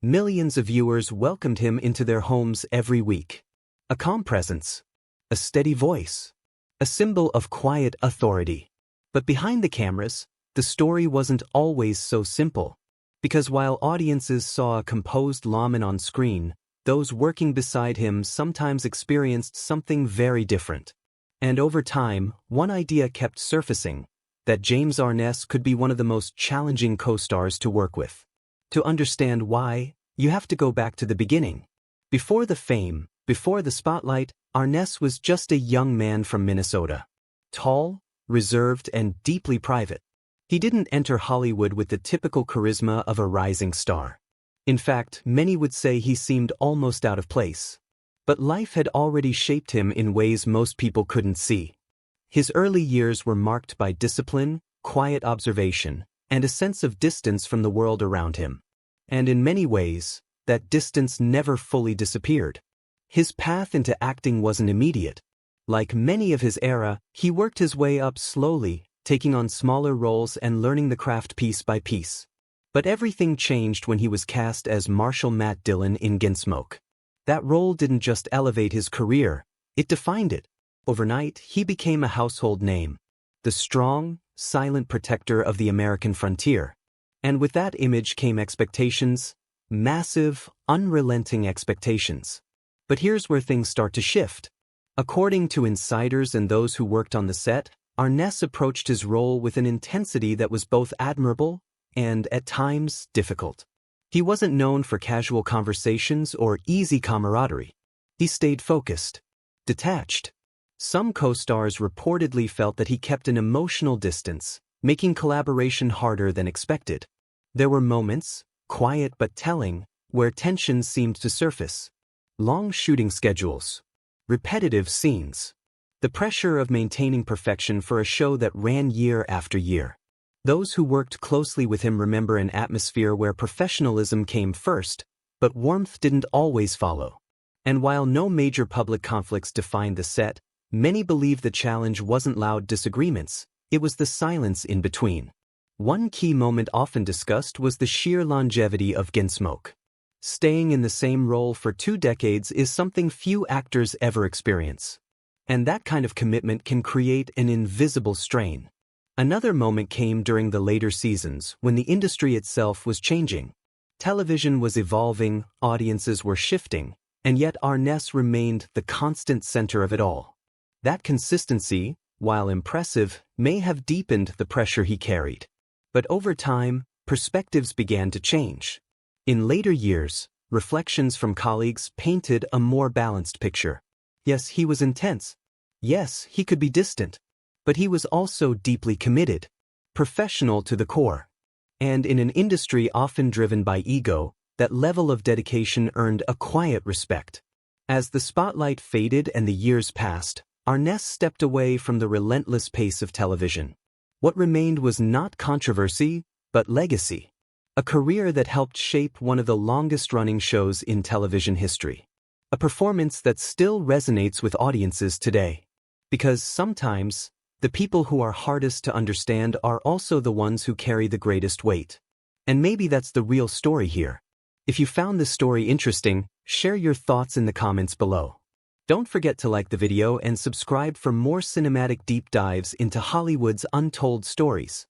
Millions of viewers welcomed him into their homes every week. A calm presence. A steady voice. A symbol of quiet authority. But behind the cameras, the story wasn't always so simple. Because while audiences saw a composed lawman on screen, those working beside him sometimes experienced something very different. And over time, one idea kept surfacing, that James Arness could be one of the most challenging co-stars to work with. To understand why, you have to go back to the beginning. Before the fame, before the spotlight, Arness was just a young man from Minnesota. Tall, reserved, and deeply private. He didn't enter Hollywood with the typical charisma of a rising star. In fact, many would say he seemed almost out of place. But life had already shaped him in ways most people couldn't see. His early years were marked by discipline, quiet observation, and a sense of distance from the world around him. And in many ways, that distance never fully disappeared. His path into acting wasn't immediate. Like many of his era, he worked his way up slowly, taking on smaller roles and learning the craft piece by piece. But everything changed when he was cast as Marshal Matt Dillon in Gunsmoke. That role didn't just elevate his career, it defined it. Overnight, he became a household name. The strong, silent protector of the American frontier. And with that image came expectations, massive, unrelenting expectations. But here's where things start to shift. According to insiders and those who worked on the set, Arness approached his role with an intensity that was both admirable and, at times, difficult. He wasn't known for casual conversations or easy camaraderie. He stayed focused, detached. Some co-stars reportedly felt that he kept an emotional distance, making collaboration harder than expected. There were moments, quiet but telling, where tension seemed to surface. Long shooting schedules. Repetitive scenes. The pressure of maintaining perfection for a show that ran year after year. Those who worked closely with him remember an atmosphere where professionalism came first, but warmth didn't always follow. And while no major public conflicts defined the set, many believe the challenge wasn't loud disagreements, it was the silence in between. One key moment often discussed was the sheer longevity of Gunsmoke. Staying in the same role for 2 decades is something few actors ever experience. And that kind of commitment can create an invisible strain. Another moment came during the later seasons when the industry itself was changing. Television was evolving, audiences were shifting, and yet Arness remained the constant center of it all. That consistency, while impressive, may have deepened the pressure he carried. But over time, perspectives began to change. In later years, reflections from colleagues painted a more balanced picture. Yes, he was intense. Yes, he could be distant. But he was also deeply committed, professional to the core. And in an industry often driven by ego, that level of dedication earned a quiet respect. As the spotlight faded and the years passed, Arness stepped away from the relentless pace of television. What remained was not controversy, but legacy. A career that helped shape one of the longest-running shows in television history. A performance that still resonates with audiences today. Because sometimes, the people who are hardest to understand are also the ones who carry the greatest weight. And maybe that's the real story here. If you found this story interesting, share your thoughts in the comments below. Don't forget to like the video and subscribe for more cinematic deep dives into Hollywood's untold stories.